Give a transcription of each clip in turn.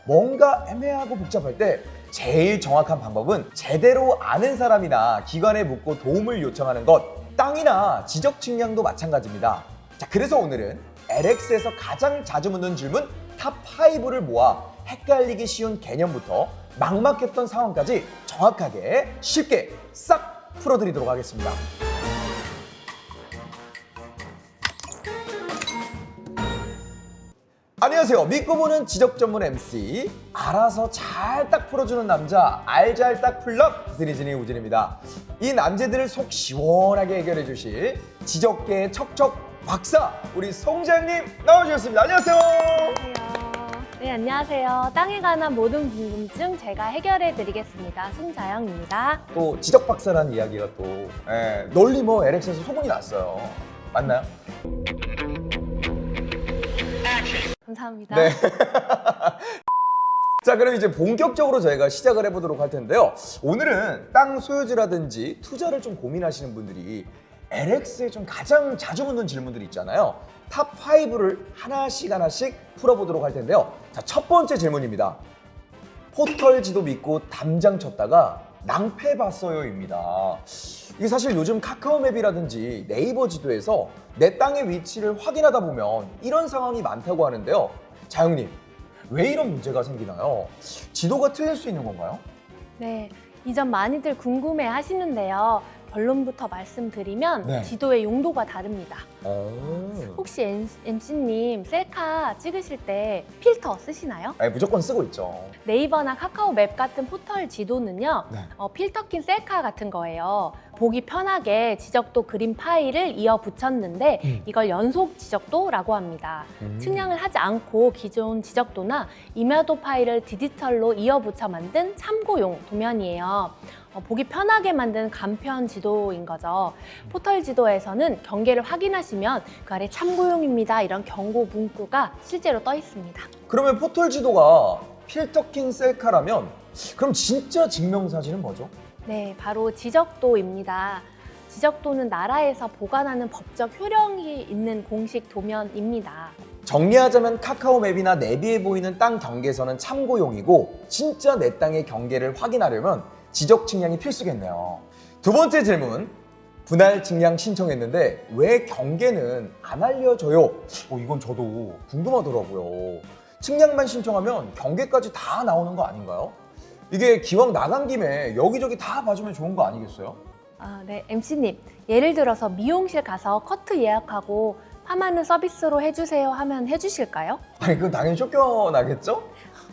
뭔가 애매하고 복잡할 때 제일 정확한 방법은 제대로 아는 사람이나 기관에 묻고 도움을 요청하는 것. 땅이나 지적 측량도 마찬가지입니다. 자, 그래서 오늘은 LX에서 가장 자주 묻는 질문 탑5를 모아 헷갈리기 쉬운 개념부터 막막했던 상황까지 정확하게 쉽게 싹 풀어드리도록 하겠습니다. 안녕하세요. 믿고 보는 지적 전문 MC, 알아서 잘 딱 풀어주는 남자, 알잘딱 풀럭 드리즈니 우진입니다. 이 난제들을 속 시원하게 해결해 주실 지적계의 척척 박사, 우리 송장님 나와주셨습니다. 안녕하세요. 네, 안녕하세요. 땅에 관한 모든 궁금증 제가 해결해 드리겠습니다. 송자영입니다. 또 지적 박사라는 이야기가 또 널리 뭐 LX에서 소문이 났어요. 맞나요? 감사합니다. 네. 자, 그럼 이제 본격적으로 저희가 시작을 해보도록 할 텐데요. 오늘은 땅 소유주라든지 투자를 좀 고민하시는 분들이 LX에 좀 가장 자주 묻는 질문들이 있잖아요. 탑5를 하나씩 풀어보도록 할 텐데요. 자, 첫 번째 질문입니다. 포털 지도 믿고 담장 쳤다가 낭패 봤어요입니다. 이게 사실 요즘 카카오맵이라든지 네이버 지도에서 내 땅의 위치를 확인하다 보면 이런 상황이 많다고 하는데요. 자영님, 왜 이런 문제가 생기나요? 지도가 틀릴 수 있는 건가요? 네, 이 점 많이들 궁금해 하시는데요. 결론부터 말씀드리면 네. 지도의 용도가 다릅니다. 오. 혹시 MC님 셀카 찍으실 때 필터 쓰시나요? 아니, 무조건 쓰고 있죠. 네이버나 카카오맵 같은 포털 지도는요, 네. 필터 낀 셀카 같은 거예요. 보기 편하게 지적도 그림 파일을 이어 붙였는데 이걸 연속 지적도라고 합니다. 측량을 하지 않고 기존 지적도나 임야도 파일을 디지털로 이어 붙여 만든 참고용 도면이에요. 보기 편하게 만든 간편 지도인 거죠. 포털 지도에서는 경계를 확인하시면 그 아래 참고용입니다. 이런 경고 문구가 실제로 떠 있습니다. 그러면 포털 지도가 필터 킨 셀카라면 그럼 진짜 증명사진은 뭐죠? 네, 바로 지적도입니다. 지적도는 나라에서 보관하는 법적 효력이 있는 공식 도면입니다. 정리하자면 카카오맵이나 내비에 보이는 땅 경계선은 참고용이고 진짜 내 땅의 경계를 확인하려면 지적 측량이 필수겠네요. 두 번째 질문. 분할 측량 신청했는데 왜 경계는 안 알려줘요? 이건 저도 궁금하더라고요. 측량만 신청하면 경계까지 다 나오는 거 아닌가요? 이게 기왕 나간 김에 여기저기 다 봐주면 좋은 거 아니겠어요? 네, MC님. 예를 들어서 미용실 가서 커트 예약하고 파마는 서비스로 해주세요 하면 해주실까요? 아니, 그건 당연히 쫓겨나겠죠?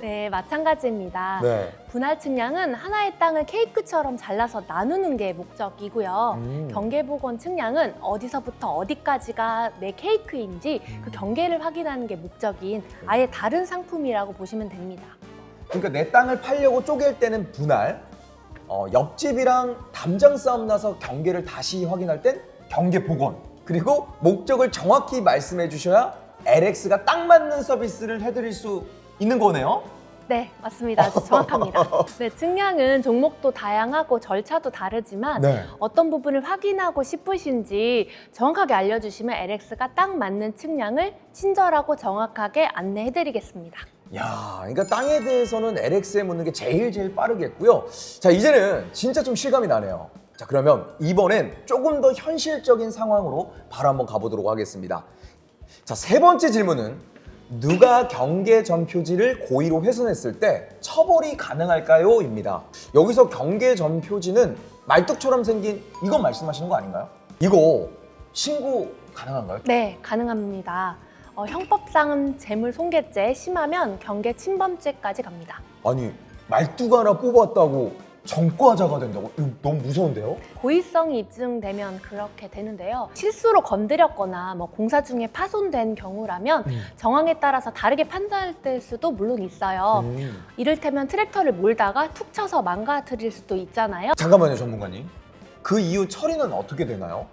네, 마찬가지입니다. 네. 분할 측량은 하나의 땅을 케이크처럼 잘라서 나누는 게 목적이고요. 경계복원 측량은 어디서부터 어디까지가 내 케이크인지 그 경계를 확인하는 게 목적인 아예 다른 상품이라고 보시면 됩니다. 그러니까 내 땅을 팔려고 쪼갤 때는 분할, 옆집이랑 담장 싸움 나서 경계를 다시 확인할 땐 경계 복원, 그리고 목적을 정확히 말씀해 주셔야 LX가 딱 맞는 서비스를 해드릴 수 있는 거네요. 네, 맞습니다. 아주 정확합니다. 네, 측량은 종목도 다양하고 절차도 다르지만 네. 어떤 부분을 확인하고 싶으신지 정확하게 알려주시면 LX가 딱 맞는 측량을 친절하고 정확하게 안내해드리겠습니다. 야, 그러니까 땅에 대해서는 LX에 묻는 게 제일 빠르겠고요. 자, 이제는 진짜 좀 실감이 나네요. 자, 그러면 이번엔 조금 더 현실적인 상황으로 바로 한번 가보도록 하겠습니다. 자, 세 번째 질문은 누가 경계 전표지를 고의로 훼손했을 때 처벌이 가능할까요? 입니다. 여기서 경계 전표지는 말뚝처럼 생긴 이건 말씀하시는 거 아닌가요? 이거 신고 가능한가요? 네, 가능합니다. 형법상은 재물손괴죄, 심하면 경계 침범죄까지 갑니다. 아니, 말뚝 하나 뽑았다고 전과자가 된다고? 이거 너무 무서운데요? 고의성이 입증되면 그렇게 되는데요. 실수로 건드렸거나 공사 중에 파손된 경우라면 정황에 따라서 다르게 판단될 수도 물론 있어요. 이를테면 트랙터를 몰다가 툭 쳐서 망가뜨릴 수도 있잖아요. 잠깐만요, 전문가님. 그 이후 처리는 어떻게 되나요?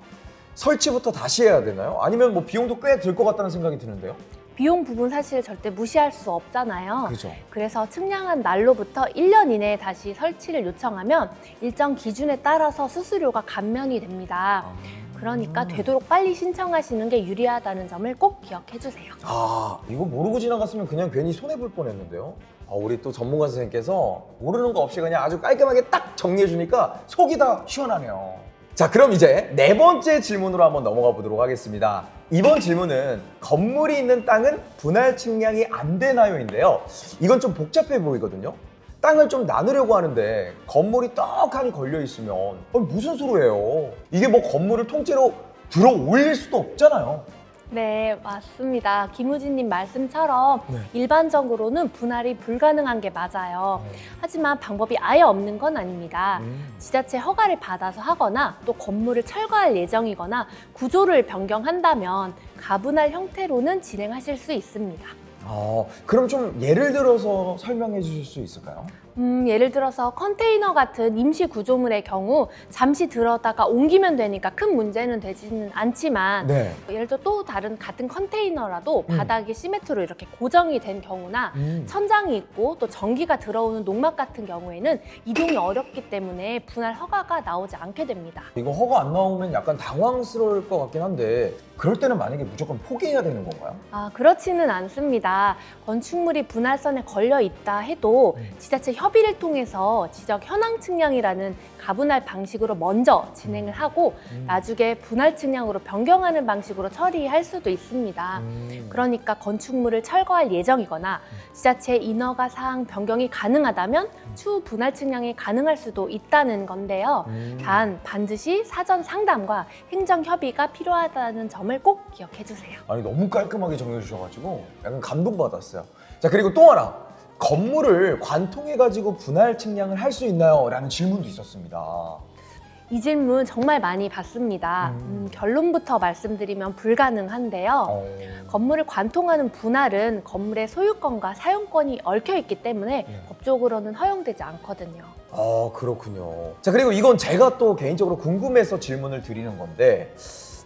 설치부터 다시 해야 되나요? 아니면 뭐 비용도 꽤 들 것 같다는 생각이 드는데요. 비용 부분 사실 절대 무시할 수 없잖아요. 그죠. 그래서 측량한 날로부터 1년 이내에 다시 설치를 요청하면 일정 기준에 따라서 수수료가 감면이 됩니다. 그러니까 되도록 빨리 신청하시는 게 유리하다는 점을 꼭 기억해 주세요. 아, 이거 모르고 지나갔으면 그냥 괜히 손해볼 뻔했는데요. 우리 또 전문가 선생님께서 모르는 거 없이 그냥 아주 깔끔하게 딱 정리해 주니까 속이 다 시원하네요. 자, 그럼 이제 네 번째 질문으로 한번 넘어가 보도록 하겠습니다. 이번 질문은 건물이 있는 땅은 분할 측량이 안 되나요?인데요. 이건 좀 복잡해 보이거든요. 땅을 좀 나누려고 하는데 건물이 떡하니 걸려 있으면 무슨 소리예요? 이게 뭐 건물을 통째로 들어 올릴 수도 없잖아요. 네, 맞습니다. 김우진님 말씀처럼 네. 일반적으로는 분할이 불가능한 게 맞아요. 하지만 방법이 아예 없는 건 아닙니다. 지자체 허가를 받아서 하거나 또 건물을 철거할 예정이거나 구조를 변경한다면 가분할 형태로는 진행하실 수 있습니다. 그럼 좀 예를 들어서 설명해 주실 수 있을까요? 예를 들어서 컨테이너 같은 임시 구조물의 경우 잠시 들어다가 옮기면 되니까 큰 문제는 되지는 않지만 네. 예를 들어 또 다른 같은 컨테이너라도 바닥이 시멘트로 이렇게 고정이 된 경우나 천장이 있고 또 전기가 들어오는 농막 같은 경우에는 이동이 어렵기 때문에 분할 허가가 나오지 않게 됩니다. 이거 허가 안 나오면 약간 당황스러울 것 같긴 한데 그럴 때는 만약에 무조건 포기해야 되는 건가요? 그렇지는 않습니다. 건축물이 분할선에 걸려 있다 해도 지자체 협의를 통해서 지적 현황 측량이라는 가분할 방식으로 먼저 진행을 하고 나중에 분할 측량으로 변경하는 방식으로 처리할 수도 있습니다. 그러니까 건축물을 철거할 예정이거나 지자체 인허가 사항 변경이 가능하다면 추후 분할 측량이 가능할 수도 있다는 건데요. 단 반드시 사전 상담과 행정 협의가 필요하다는 점을 꼭 기억해 주세요. 아니 너무 깔끔하게 정리해 주셔가지고 약간 감동받았어요. 자, 그리고 또 하나, 건물을 관통해가지고 분할 측량을 할 수 있나요? 라는 질문도 있었습니다. 이 질문 정말 많이 받습니다. 결론부터 말씀드리면 불가능한데요. 건물을 관통하는 분할은 건물의 소유권과 사용권이 얽혀 있기 때문에 법적으로는 허용되지 않거든요. 그렇군요. 자, 그리고 이건 제가 또 개인적으로 궁금해서 질문을 드리는 건데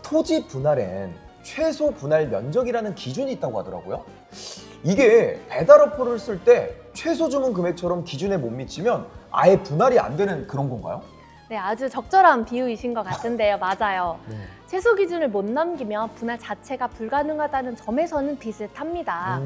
토지 분할엔 최소 분할 면적이라는 기준이 있다고 하더라고요. 이게 배달 어플을 쓸 때 최소 주문 금액처럼 기준에 못 미치면 아예 분할이 안 되는 그런 건가요? 네, 아주 적절한 비유이신 것 같은데요. 맞아요. 최소 기준을 못 넘기면 분할 자체가 불가능하다는 점에서는 비슷합니다.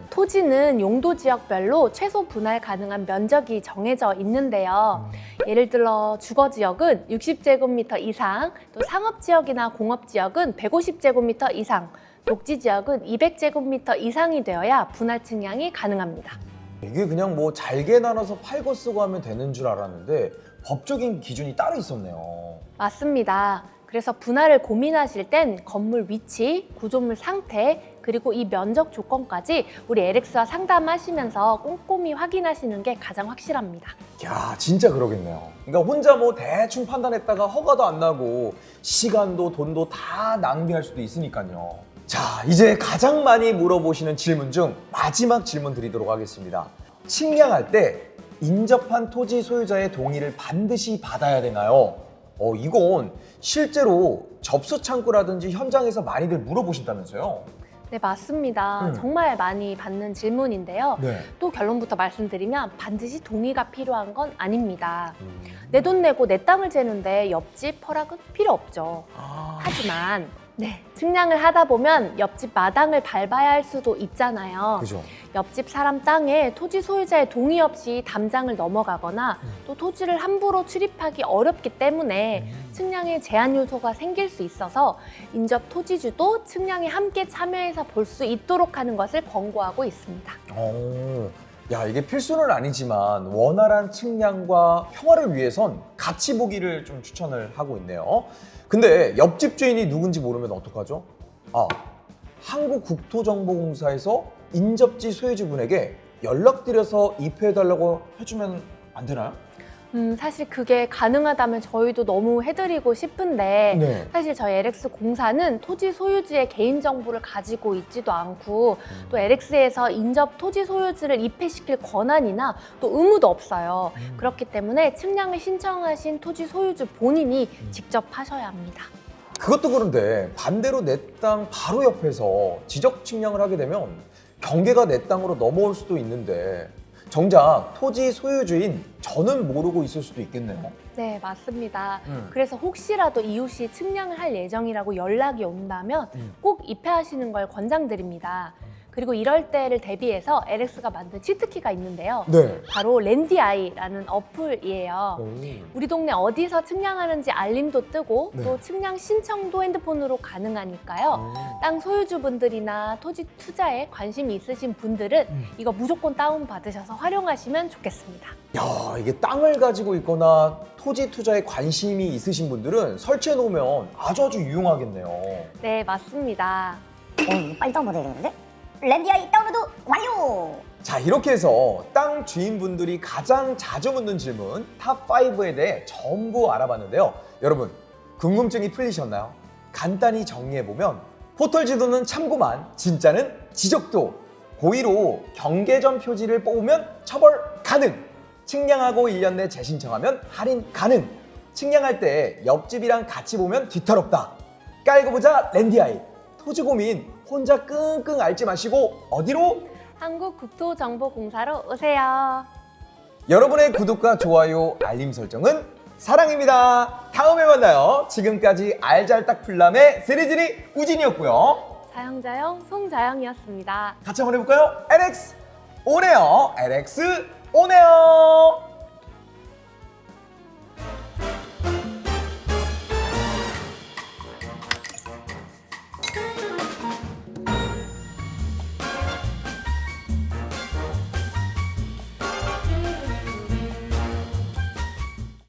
토지는 용도 지역별로 최소 분할 가능한 면적이 정해져 있는데요. 예를 들어 주거 지역은 60제곱미터 이상, 또 상업 지역이나 공업 지역은 150제곱미터 이상, 녹지 지역은 200제곱미터 이상이 되어야 분할 측량이 가능합니다. 이게 그냥 뭐 잘게 나눠서 팔고 쓰고 하면 되는 줄 알았는데 법적인 기준이 따로 있었네요. 맞습니다. 그래서 분할을 고민하실 땐 건물 위치, 구조물 상태, 그리고 이 면적 조건까지 우리 LX와 상담하시면서 꼼꼼히 확인하시는 게 가장 확실합니다. 야, 진짜 그러겠네요. 그러니까 혼자 뭐 대충 판단했다가 허가도 안 나고 시간도 돈도 다 낭비할 수도 있으니까요. 자, 이제 가장 많이 물어보시는 질문 중 마지막 질문 드리도록 하겠습니다. 측량할 때 인접한 토지 소유자의 동의를 반드시 받아야 되나요? 이건 실제로 접수 창구라든지 현장에서 많이들 물어보신다면서요? 네, 맞습니다. 정말 많이 받는 질문인데요. 네. 또 결론부터 말씀드리면 반드시 동의가 필요한 건 아닙니다. 내 돈 내고 내 땅을 재는데 옆집 허락은 필요 없죠. 하지만 측량을 하다 보면 옆집 마당을 밟아야 할 수도 있잖아요. 그죠. 옆집 사람 땅에 토지 소유자의 동의 없이 담장을 넘어가거나 또 토지를 함부로 출입하기 어렵기 때문에 측량에 제한 요소가 생길 수 있어서 인접 토지주도 측량에 함께 참여해서 볼 수 있도록 하는 것을 권고하고 있습니다. 야, 이게 필수는 아니지만 원활한 측량과 평화를 위해선 같이 보기를 좀 추천을 하고 있네요. 근데 옆집 주인이 누군지 모르면 어떡하죠? 한국국토정보공사에서 인접지 소유주분에게 연락드려서 입회해달라고 해주면 안 되나요? 사실 그게 가능하다면 저희도 너무 해드리고 싶은데 네. 사실 저희 LX 공사는 토지 소유주의 개인정보를 가지고 있지도 않고 또 LX에서 인접 토지 소유주를 입회시킬 권한이나 또 의무도 없어요. 그렇기 때문에 측량을 신청하신 토지 소유주 본인이 직접 하셔야 합니다. 그것도 그런데 반대로 내 땅 바로 옆에서 지적 측량을 하게 되면 경계가 내 땅으로 넘어올 수도 있는데 정작 토지 소유주인 저는 모르고 있을 수도 있겠네요. 네, 맞습니다. 그래서 혹시라도 이웃이 측량을 할 예정이라고 연락이 온다면 꼭 입회하시는 걸 권장드립니다. 그리고 이럴 때를 대비해서 LX가 만든 치트키가 있는데요. 네. 바로 랜디아이라는 어플이에요. 우리 동네 어디서 측량하는지 알림도 뜨고 네. 또 측량 신청도 핸드폰으로 가능하니까요. 땅 소유주분들이나 토지 투자에 관심이 있으신 분들은 이거 무조건 다운받으셔서 활용하시면 좋겠습니다. 야, 이게 땅을 가지고 있거나 토지 투자에 관심이 있으신 분들은 설치해 놓으면 아주 유용하겠네요. 네, 맞습니다. 이거 빨리 다운받아야 되는데? 랜디아이 다운로드 완료! 자, 이렇게 해서 땅 주인분들이 가장 자주 묻는 질문 탑5에 대해 전부 알아봤는데요. 여러분, 궁금증이 풀리셨나요? 간단히 정리해보면 포털 지도는 참고만, 진짜는 지적도. 고의로 경계점 표지를 뽑으면 처벌 가능. 측량하고 1년 내 재신청하면 할인 가능. 측량할 때 옆집이랑 같이 보면 뒤탈없다. 깔고 보자 랜디아이. 토지 고민 혼자 끙끙 앓지 마시고 어디로? 한국국토정보공사로 오세요. 여러분의 구독과 좋아요, 알림 설정은 사랑입니다. 다음에 만나요. 지금까지 알잘딱 풀남의 세리지리 우진이었고요. 자영자영 송자영이었습니다. 같이 한번 해볼까요? LX 오네요. LX 오네요.